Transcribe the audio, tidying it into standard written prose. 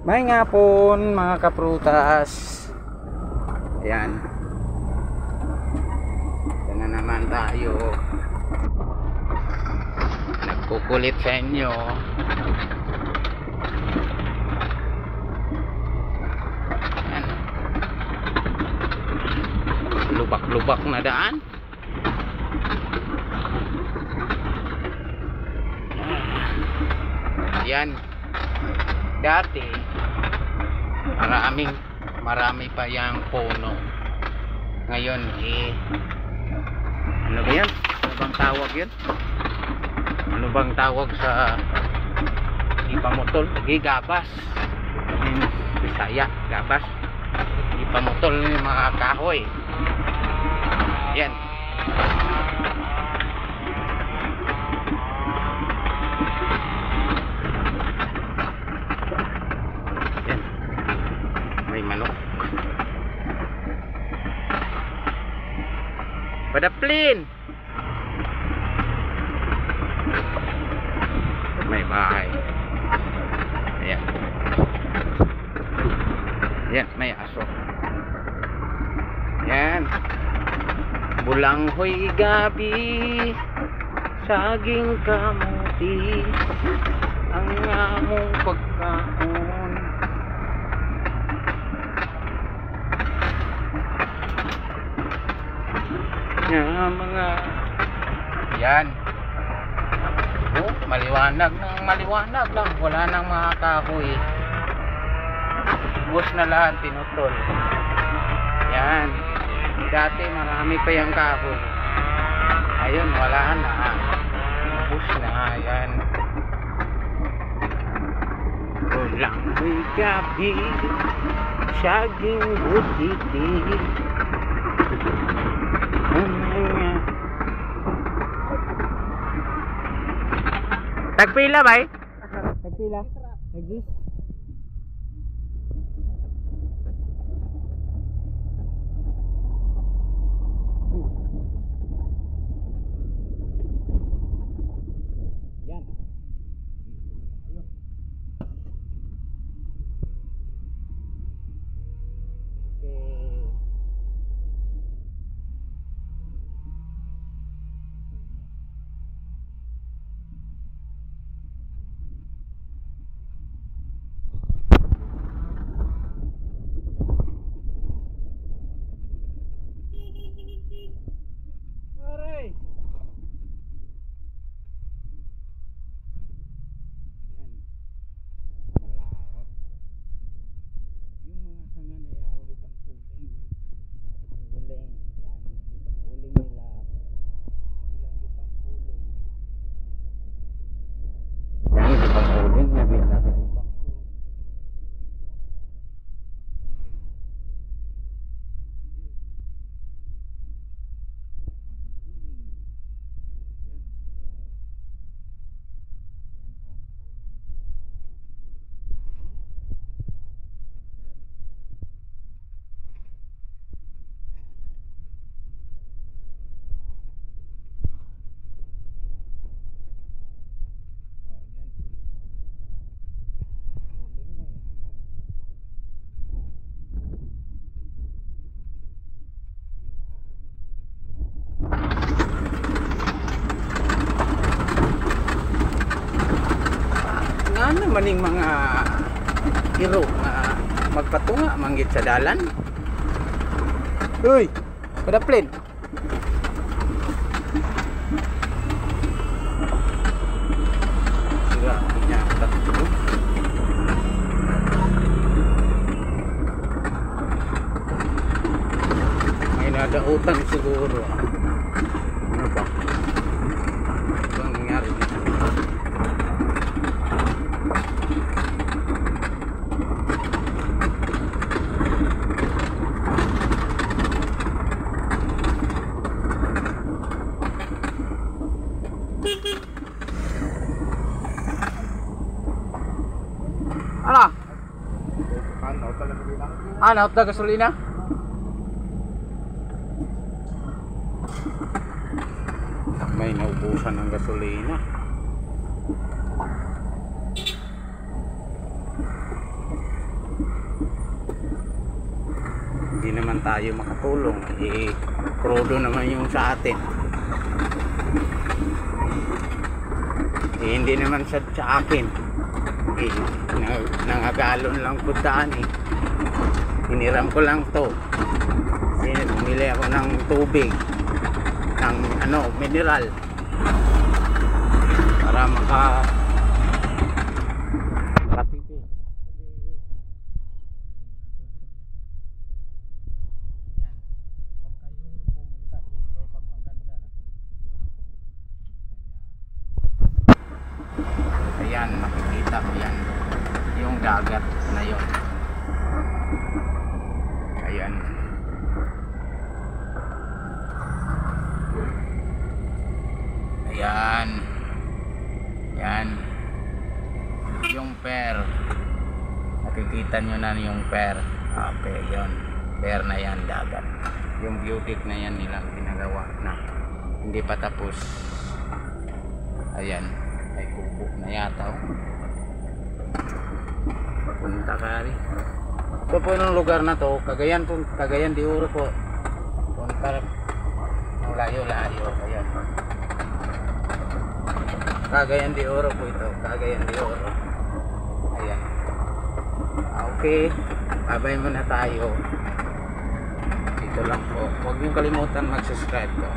May ngapon mga kaprutas. Ayan. Ito na naman tayo. Nagkukulit sa inyo. Ayan. Lubak-lubak na daan. Ayan. Dati marami pa yang puno. Ngayon ano ba yan? Ano bang tawag yun? Ano bang tawag sa ipamutol? Gabas. Bisaya, gabas. Ipamutol yung mga kahoy. Yan. May manok. Padaplin. May bahay. Ayan. Ayan, may aso. Ayan. Bulanghoy gabi, saging kamuti, ang among pagkaon. Mga yan. Oh, maliwanag lang, wala nang mga kahoy. Bus na lahat, pinutol. Yan. Dati marami pa yung kahoy. Ayun, wala na. Bus na. Yan. Ulang may gabi, saging butiti. Tagpila ba? Tagpila? Tagis? Yan. Maning mga hero na magpatunga manggit sa dalan. Uy, padaplin. Sira niya tatlo. May nadautan siguro. Ano ba? Ano nangyari dito? Ano? Naut na gasolina? May naubusan ng gasolina. hindi naman tayo makatulong, krudo naman yung sa atin. Hindi naman sa akin, nangagalon lang po daan hiniram ko lang to. Bumili ako ng tubig, ng mineral, para makatipid. Yan, pag kayo pumunta dito, pag maganda na to, ayan, makikita mo yan, yung dagat na yun. Ayan. Ayan. Yan. Yung per. Nakikita nyo na yung per. Okay, yun. Per na yan, dagat. Yung beauty na yan nilang ginagawa na. Hindi pa tapos. Ayan. Ay kubo na yata. Punta ka rin. Ito po yung lugar na to, Cagayan de Oro po. Punta ang layo-layo. Ayan. Cagayan de Oro po ito, Cagayan de Oro. Ayan. Okay, babay muna tayo. Dito lang po. Huwag niyong kalimutan mag-subscribe po.